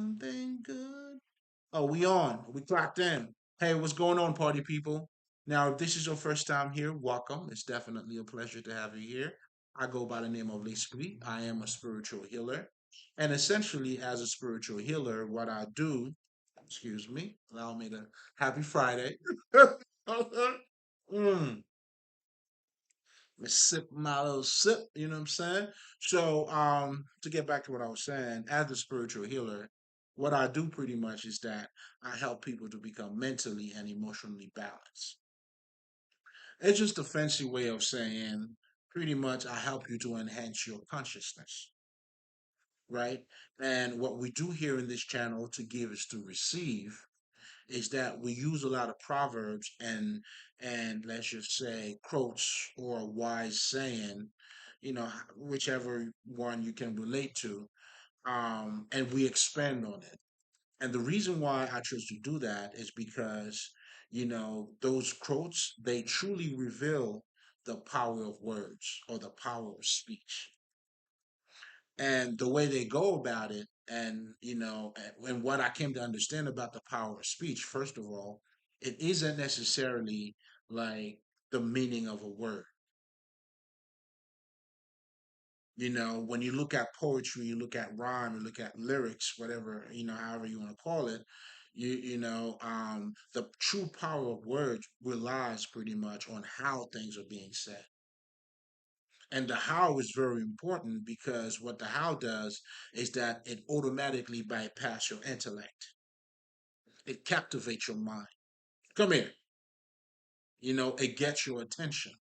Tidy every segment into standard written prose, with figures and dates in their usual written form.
Something good. Oh, we on. We clocked in. Hey, what's going on, party people? Now, if this is your first time here, welcome. It's definitely a pleasure to have you here. I go by the name of L'Esprit. I am a spiritual healer. And essentially, as a spiritual healer, what I do, excuse me, allow me to, happy Friday. mm, me sip my little sip, you know what I'm saying? So, to get back to what I was saying, as a spiritual healer, what I do pretty much is that I help people to become mentally and emotionally balanced. It's just a fancy way of saying pretty much I help you to enhance your consciousness, right? And what we do here in this channel to give is to receive is that we use a lot of proverbs and let's just say quotes or wise saying, whichever one you can relate to, and we expand on it. And the reason why I chose to do that is because those quotes, they truly reveal the power of words or the power of speech and the way they go about it. And and what I came to understand about the power of speech, first of all, it isn't necessarily like the meaning of a word. When you look at poetry, you look at rhyme, you look at lyrics, whatever, however you want to call it, the true power of words relies pretty much on how things are being said. And the how is very important because what the how does is that it automatically bypass your intellect. It captivates your mind. Come here. It gets your attention.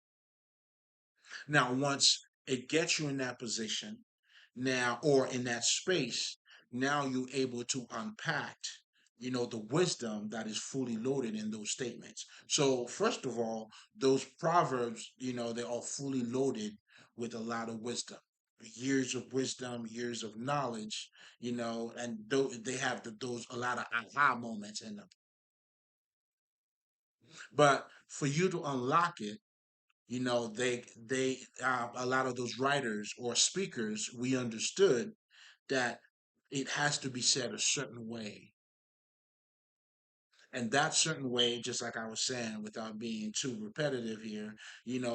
Now, once it gets you in that position, now or in that space, now you're able to unpack, the wisdom that is fully loaded in those statements. So, first of all, those proverbs, they are fully loaded with a lot of wisdom. Years of wisdom, years of knowledge, and they have those a lot of aha moments in them. But for you to unlock it, they a lot of those writers or speakers, we understood that it has to be said a certain way, and that certain way, just like I was saying, without being too repetitive here,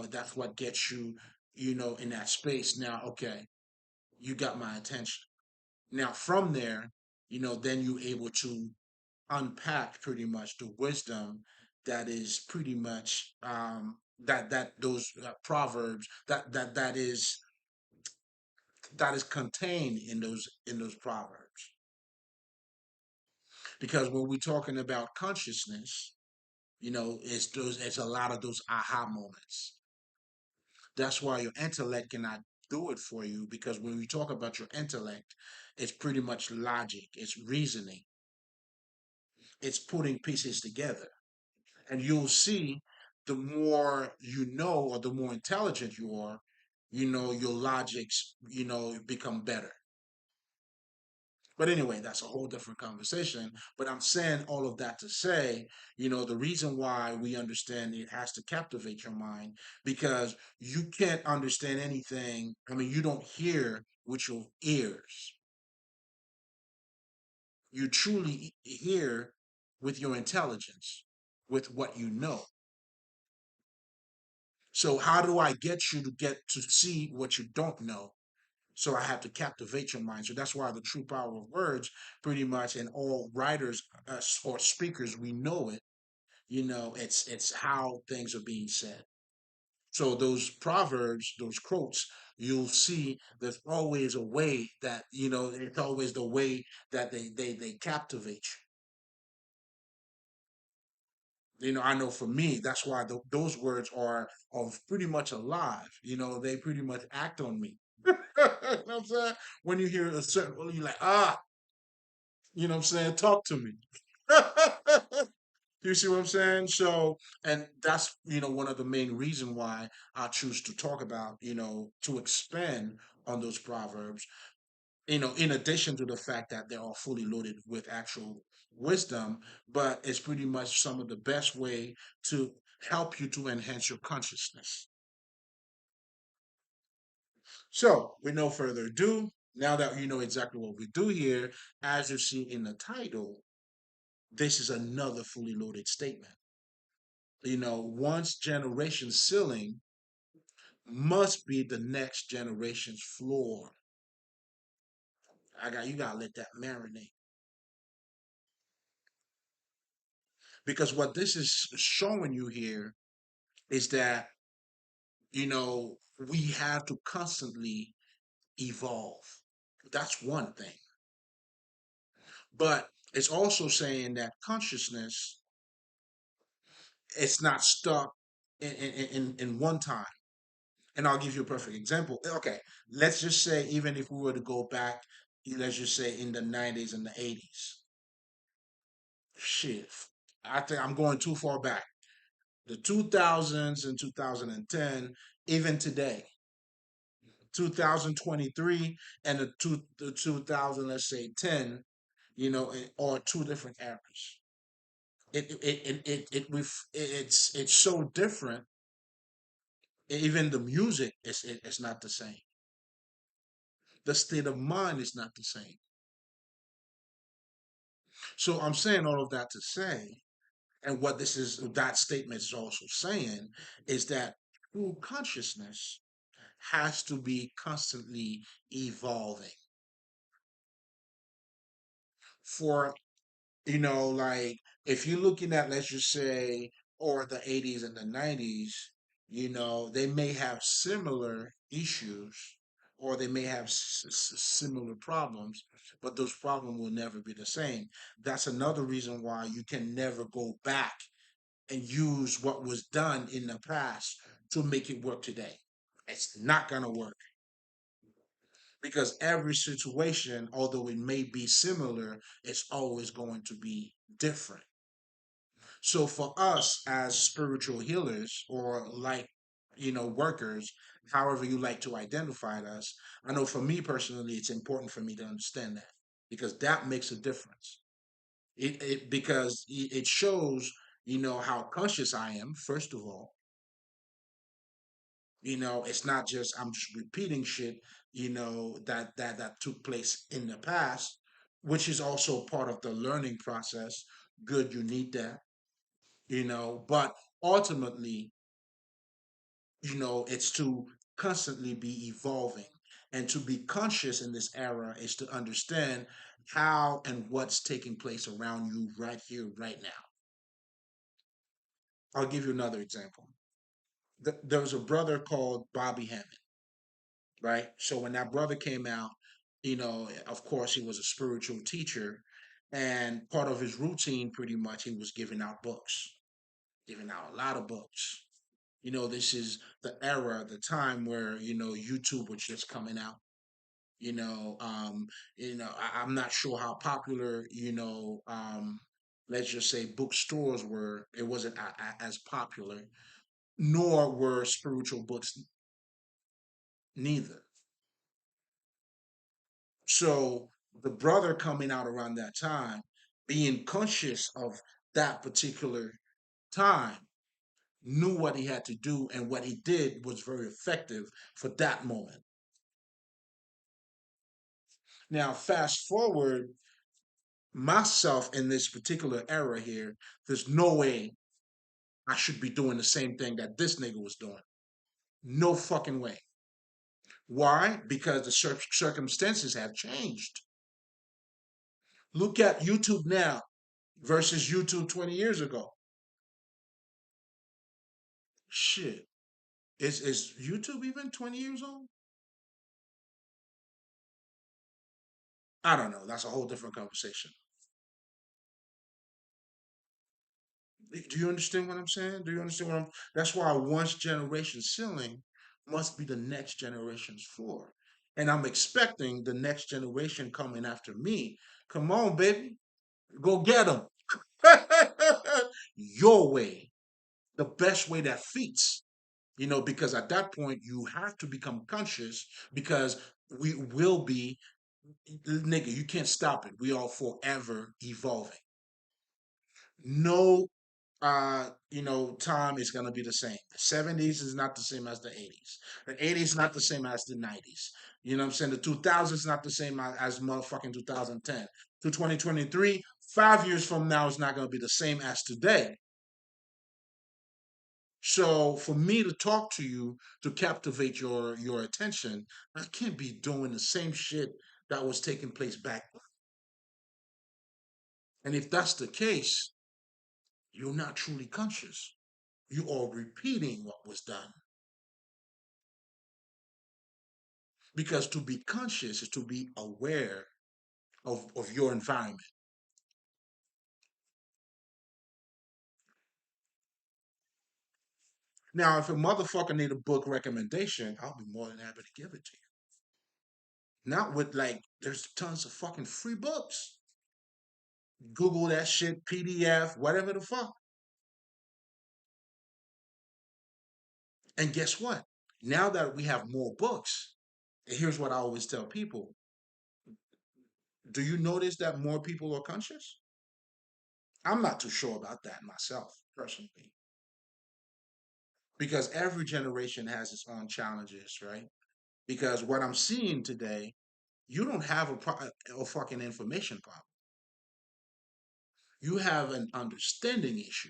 that's what gets you, in that space. Now, okay, you got my attention. Now from there, then you're able to unpack pretty much the wisdom that is pretty much that those proverbs that is contained in those proverbs. Because when we're talking about consciousness, it's a lot of those aha moments. That's why your intellect cannot do it for you, because when we talk about your intellect, it's pretty much logic, it's reasoning, it's putting pieces together. And you'll see the more you know or the more intelligent you are, your logics, become better. But anyway, that's a whole different conversation. But I'm saying all of that to say, the reason why we understand it has to captivate your mind, because you can't understand anything. I mean, you don't hear with your ears. You truly hear with your intelligence, with what you know. So how do I get you to get to see what you don't know? So I have to captivate your mind. So that's why the true power of words, pretty much, and all writers or speakers, we know it. It's how things are being said. So those proverbs, those quotes, you'll see there's always a way that it's always the way that they captivate you. I know for me, that's why those words are pretty much alive. They pretty much act on me. You know what I'm saying? When you hear a certain, you're like, you know what I'm saying? Talk to me. You see what I'm saying? So, and that's, one of the main reason why I choose to talk about, to expand on those proverbs, in addition to the fact that they're all fully loaded with actual wisdom, but it's pretty much some of the best way to help you to enhance your consciousness. So, with no further ado, Now that you know exactly what we do here, as you see in the title, this is another fully loaded statement. Once generation ceiling must be the next generation's floor. You gotta let that marinate. Because what this is showing you here is that, we have to constantly evolve. That's one thing. But it's also saying that consciousness, it's not stuck in one time. And I'll give you a perfect example. Okay, let's just say, even if we were to go back, let's just say in the 90s and the 80s. Shit, I think I'm going too far back. The 2000s and 2010, even today, 2023 and the 2000, let's say 10, are two different eras. It's so different. Even the music is not the same. The state of mind is not the same. So I'm saying all of that to say, and what that statement is also saying, is that true consciousness has to be constantly evolving. For, like, if you're looking at, let's just say, or the 80s and the 90s, they may have similar issues, or they may have similar problems, but those problems will never be the same. That's another reason why you can never go back and use what was done in the past to make it work today. It's not going to work, because every situation, although it may be similar, it's always going to be different. So for us as spiritual healers, or like, workers, however you like to identify us, I know for me personally, it's important for me to understand that, because that makes a difference. Because it shows, how conscious I am, first of all. It's not just I'm just repeating shit, that took place in the past, which is also part of the learning process. Good, you need that, but ultimately, it's to constantly be evolving. And to be conscious in this era is to understand how and what's taking place around you right here, right now. I'll give you another example. There was a brother called Bobby Hammond, right? So when that brother came out, of course, he was a spiritual teacher, and part of his routine, pretty much, he was giving out books, giving out a lot of books. This is the era, the time where YouTube was just coming out. I'm not sure how popular, let's just say bookstores were. It wasn't as popular, nor were spiritual books neither. So the brother coming out around that time, being conscious of that particular time, knew what he had to do, and what he did was very effective for that moment. Now, fast forward myself in this particular era here, there's no way I should be doing the same thing that this nigga was doing. No fucking way. Why? Because the circumstances have changed. Look at YouTube now versus YouTube 20 years ago. Shit. Is YouTube even 20 years old? I don't know. That's a whole different conversation. Do you understand what I'm saying? Do you understand what I'm? That's why once generation ceiling must be the next generation's floor. And I'm expecting the next generation coming after me. Come on, baby. Go get them. Your way. The best way that fits. Because at that point, you have to become conscious, because we will be, nigga, you can't stop it. We are forever evolving. No, time is gonna be the same. The 70s is not the same as the 80s. The 80s is not the same as the 90s. You know what I'm saying? The 2000s is not the same as motherfucking 2010. To 2023, 5 years from now is not going to be the same as today. So for me to talk to you to captivate your attention, I can't be doing the same shit that was taking place back then. And if that's the case, you're not truly conscious. You are repeating what was done. Because to be conscious is to be aware of your environment. Now, if a motherfucker need a book recommendation, I'll be more than happy to give it to you. Not with like, there's tons of fucking free books. Google that shit, PDF, whatever the fuck. And guess what? Now that we have more books, here's what I always tell people. Do you notice that more people are conscious? I'm not too sure about that myself, personally, because every generation has its own challenges, right? Because what I'm seeing today, you don't have a fucking information problem. You have an understanding issue.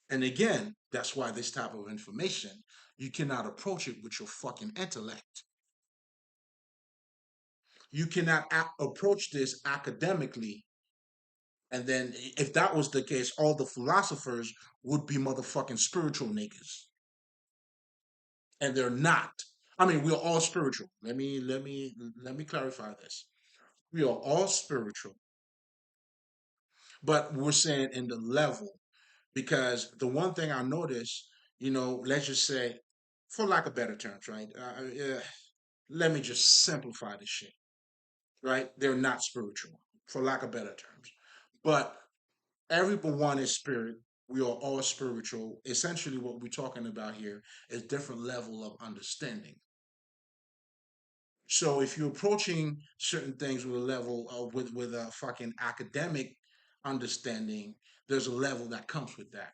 And again, that's why this type of information, you cannot approach it with your fucking intellect. You cannot approach this academically. And then, if that was the case, all the philosophers would be motherfucking spiritual niggas, and they're not. I mean, we're all spiritual. Let me clarify this. We are all spiritual, but we're saying in the level, because the one thing I noticed, let's just say, for lack of better terms, right? Let me just simplify this shit, right? They're not spiritual, for lack of better terms, but everyone is spirit. We are all spiritual. Essentially, what we're talking about here is different level of understanding. So if you're approaching certain things with a level of with a fucking academic understanding, there's a level that comes with that.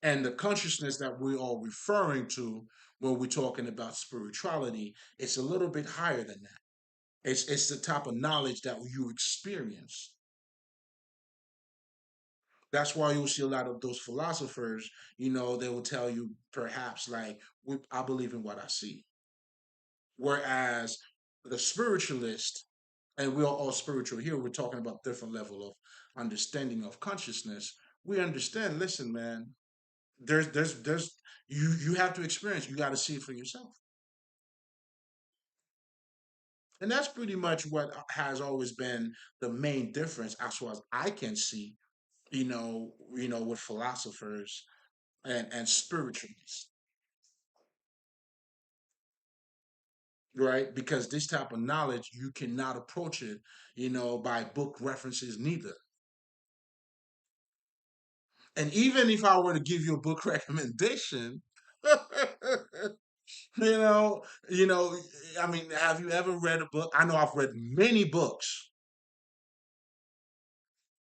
And the consciousness that we are referring to when we're talking about spirituality, it's a little bit higher than that. It's the type of knowledge that you experience. That's why you'll see a lot of those philosophers, they will tell you perhaps like, I believe in what I see. Whereas the spiritualist, and we're all spiritual here, we're talking about different level of understanding of consciousness. We understand, listen, man, there's you have to experience, you got to see it for yourself. And that's pretty much what has always been the main difference as far as I can see, with philosophers and spiritualists, right? Because this type of knowledge, you cannot approach it, by book references neither. And even if I were to give you a book recommendation, you know, you know, I mean, have you ever read a book? I know I've read many books,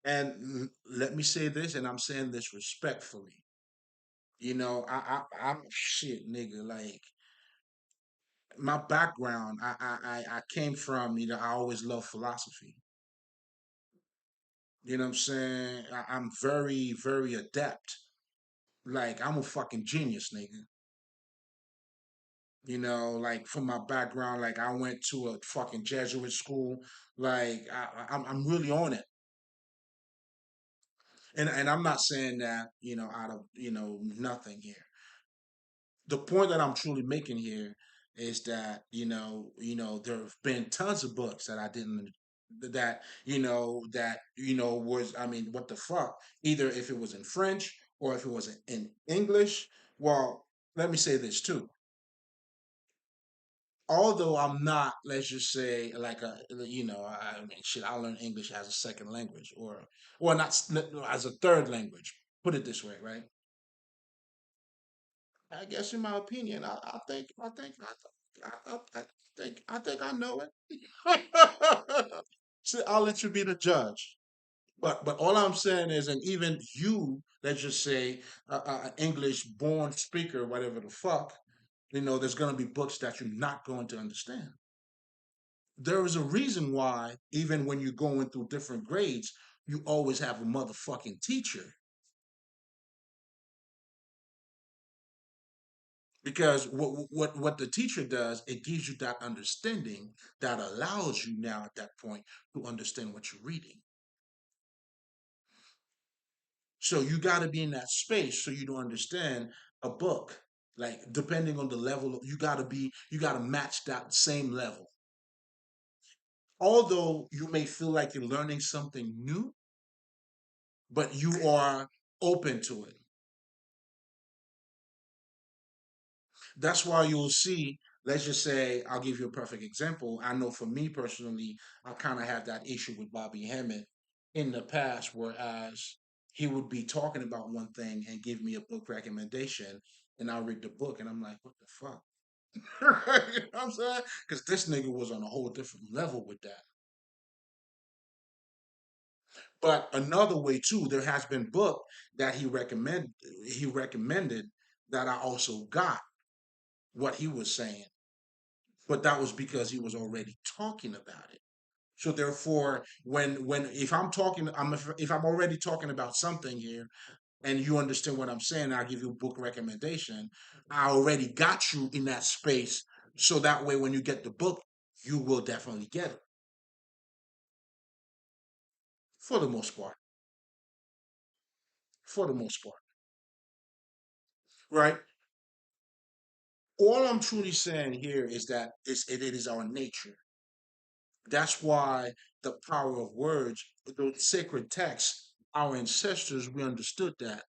and let me say this, and I'm saying this respectfully. I'm shit, nigga. Like my background, I came from. I always loved philosophy. You know what I'm saying? I'm very, very adept. Like I'm a fucking genius, nigga. Like from my background, like I went to a fucking Jesuit school. Like I'm really on it, and I'm not saying that out of nothing here. The point that I'm truly making here is that there have been tons of books that I didn't was, I mean, what the fuck, either if it was in French or if it was in English. Well, let me say this too. Although I'm not, let's just say, like I mean, shit, I learned English as a second language, or not as a third language. Put it this way, right? I guess, in my opinion, I know it. So I'll let you be the judge. But all I'm saying is, and even you, let's just say, English born speaker, whatever the fuck. There's going to be books that you're not going to understand. There is a reason why, even when you're going through different grades, you always have a motherfucking teacher. Because what the teacher does, it gives you that understanding that allows you now at that point to understand what you're reading. So you got to be in that space so you don't understand a book. Like depending on the level, you got to match that same level. Although you may feel like you're learning something new, but you are open to it. That's why you'll see, let's just say, I'll give you a perfect example. I know for me personally, I kind of have that issue with Bobby Hammond in the past, whereas he would be talking about one thing and give me a book recommendation, and I read the book and I'm like, what the fuck? You know what I'm saying? Because this nigga was on a whole different level with that. But another way too, there has been book that he recommended that I also got what he was saying, but that was because he was already talking about it. So therefore, when if I'm talking, if I'm already talking about something here, and you understand what I'm saying, I'll give you a book recommendation. I already got you in that space, so that way when you get the book, you will definitely get it for the most part. For the most part, right? All I'm truly saying here is that it is our nature. That's why the power of words, the sacred texts, our ancestors, we understood that.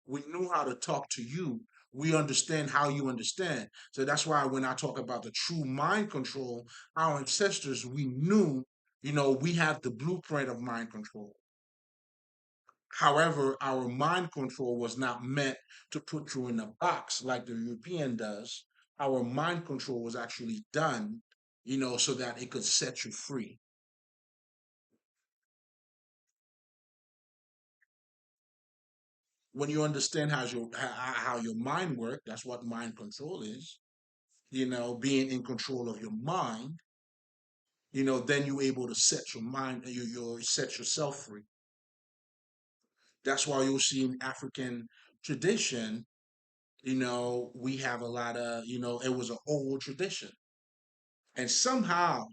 We knew how to talk to you. We understand how you understand. So that's why when I talk about the true mind control, our ancestors, we knew, we have the blueprint of mind control. However, our mind control was not meant to put you in a box like the European does. Our mind control was actually done, so that it could set you free. When you understand how your mind works, that's what mind control is. Being in control of your mind. Then you're able to set your mind, you set yourself free. That's why you'll see in African tradition, we have a lot of, it was an old tradition, and somehow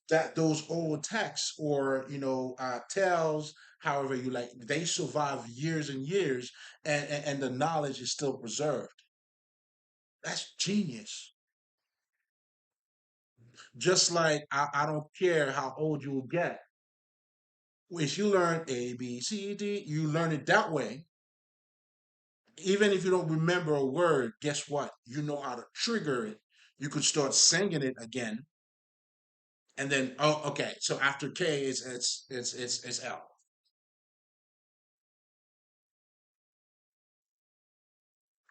that those old texts or tales, however you like, they survive years and years, and the knowledge is still preserved. That's genius. Just like I don't care how old you will get. If you learn A, B, C, D, you learn it that way. Even if you don't remember a word, guess what? You know how to trigger it. You could start singing it again, and then okay. So after K, it's L,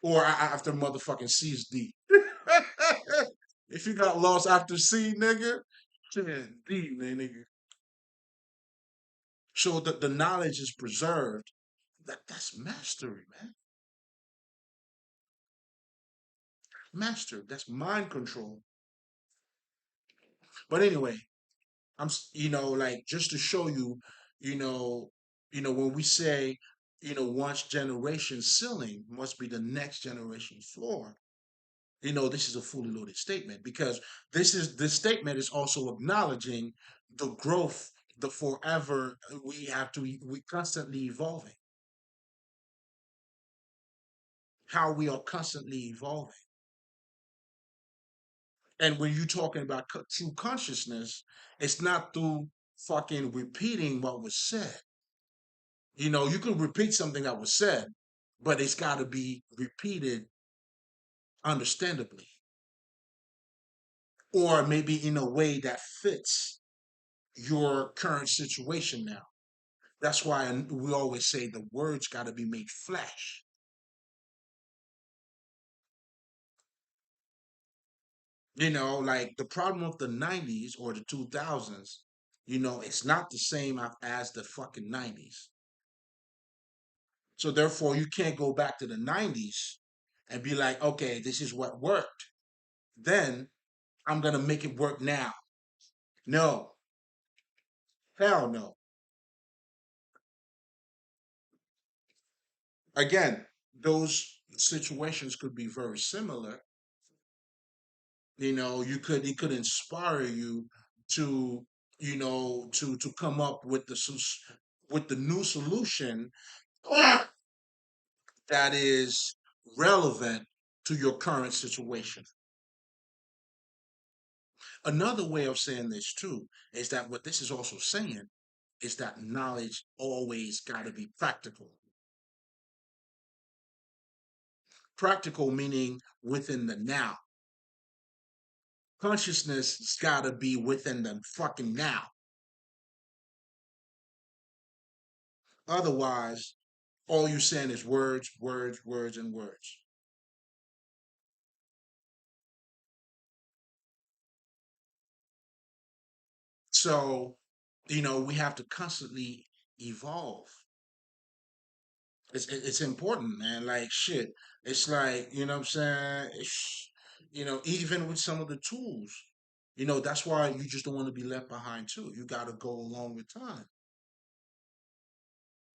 or after motherfucking C is D. If you got lost after C, nigga, shit, D, man, nigga. So the knowledge is preserved. That's mastery, man. Master. That's mind control. But anyway, like just to show you, you know, when we say, once generation ceiling must be the next generation floor. This is a fully loaded statement because this statement is also acknowledging the growth, the forever. We constantly evolving. How we are constantly evolving. And when you're talking about true consciousness, it's not through fucking repeating what was said. You can repeat something that was said, but it's got to be repeated understandably, or maybe in a way that fits your current situation now. That's why we always say the words got to be made flesh. Like the problem of the 90s or the 2000s, it's not the same as the fucking 90s. So therefore, you can't go back to the 90s and be like, okay, this is what worked. then I'm gonna make it work now. No, hell no. Again, those situations could be very similar. You could it could inspire you to to come up with with the new solution that is relevant to your current situation. Another way of saying this too is that what this is also saying is that knowledge always got to be practical. Practical meaning within the now. Consciousness has got to be within the fucking now. Otherwise, all you're saying is words, words, words, and words. So, we have to constantly evolve. It's important, man. Like shit. It's like, you know what I'm saying? Even with some of the tools, that's why you just don't want to be left behind too. You gotta go along with time.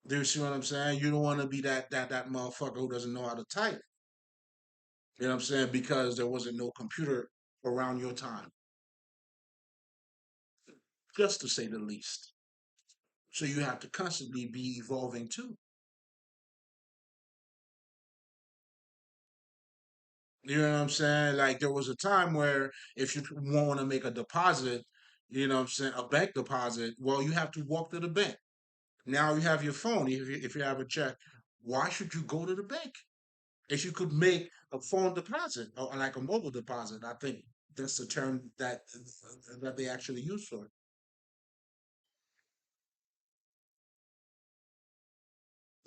Do you see what I'm saying? You don't want to be that motherfucker who doesn't know how to type. You know what I'm saying? Because there wasn't no computer around your time, just to say the least. So you have to constantly be evolving too. You know what I'm saying? Like there was a time where if you want to make a deposit, what I'm saying, a bank deposit, well, you have to walk to the bank. Now you have your phone. If you have a check, why should you go to the bank? If you could make a phone deposit or like a mobile deposit, I think that's the term that they actually use for it.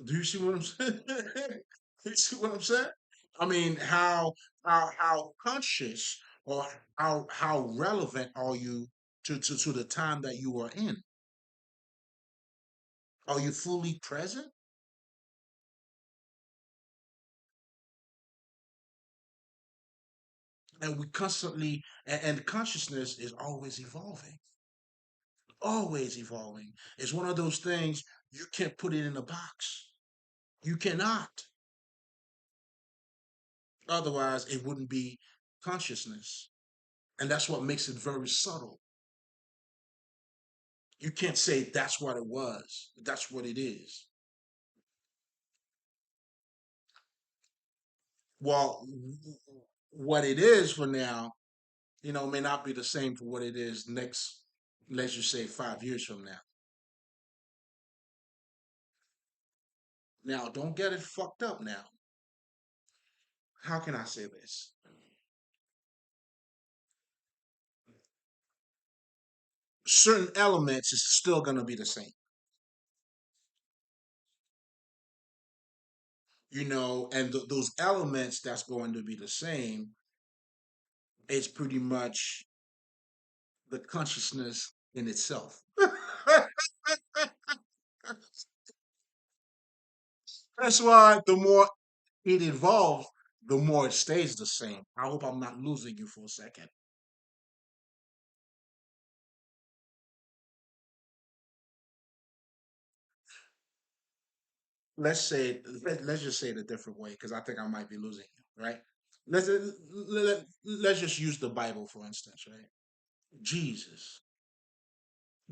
Do you see what I'm saying? You see what I'm saying? I mean, how conscious or how relevant are you to the time that you are in? Are you fully present? And we constantly and consciousness is always evolving. It's one of those things you can't put it in a box. You cannot. Otherwise, it wouldn't be consciousness. And that's what makes it very subtle. You can't say that's what it was. That's what it is. Well, what it is for now, may not be the same for what it is next, let's just say 5 years from now. Now, don't get it fucked up now. How can I say this? Certain elements is still going to be the same, and those elements that's going to be the same is pretty much the consciousness in itself. That's why the more it evolves, the more it stays the same. I hope I'm not losing you for a second. Let's just say it a different way because I think I might be losing you, right? Let's just use the Bible for instance, right? Jesus.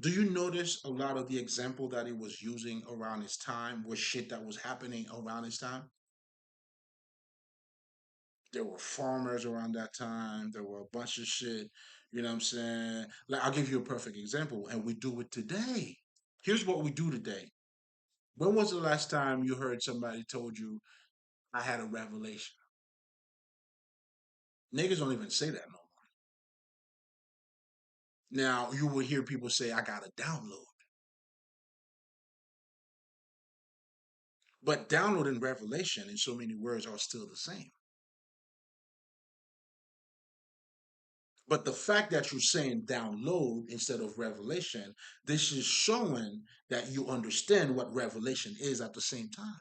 Do you notice a lot of the example that he was using around his time was shit that was happening around his time? There were farmers around that time. There were a bunch of shit. You know what I'm saying? Like I'll give you a perfect example, and we do it today. Here's what we do today. When was the last time you heard somebody told you I had a revelation? Niggas don't even say that no more. Now you will hear people say I got a download, but download and revelation in so many words are still the same. But the fact that you're saying download instead of revelation, this is showing that you understand what revelation is at the same time.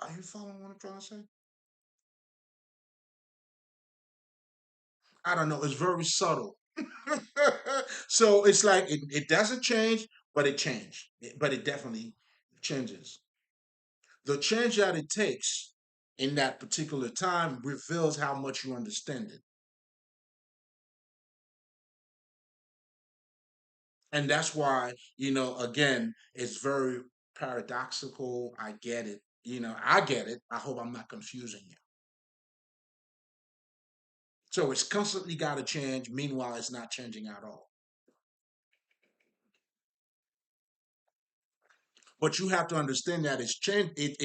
Are you following what I'm trying to say? I don't know. It's very subtle. So it's like it doesn't change, but it changed. But it definitely changes. The change that it takes in that particular time reveals how much you understand it. And that's why, again, it's very paradoxical. I get it. I get it. I hope I'm not confusing you. So it's constantly got to change. Meanwhile, it's not changing at all. But you have to understand that it's change. It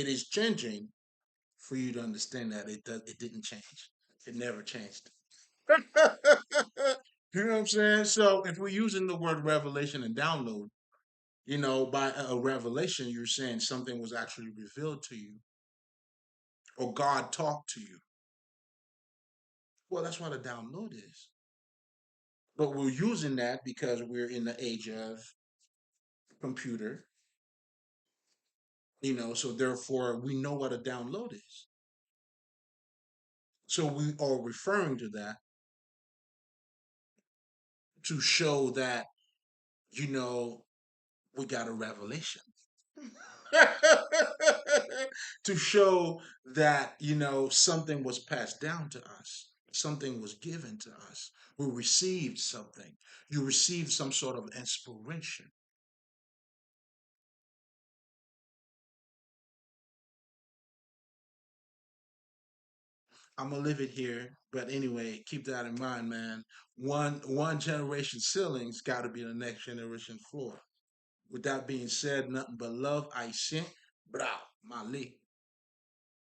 is changing for you to understand that it didn't change. It never changed. You know what I'm saying? So if we're using the word revelation and download, by a revelation, you're saying something was actually revealed to you or God talked to you. Well, that's what a download is. But we're using that because we're in the age of computer, so therefore we know what a download is. So we are referring to that to show that, you know, we got a revelation. To show that, something was passed down to us, something was given to us. We received something. You received some sort of inspiration. I'm gonna leave it here, but anyway, keep that in mind, man. One generation ceiling's got to be the next generation floor. With that being said, nothing but love. I sent, bra, Mali.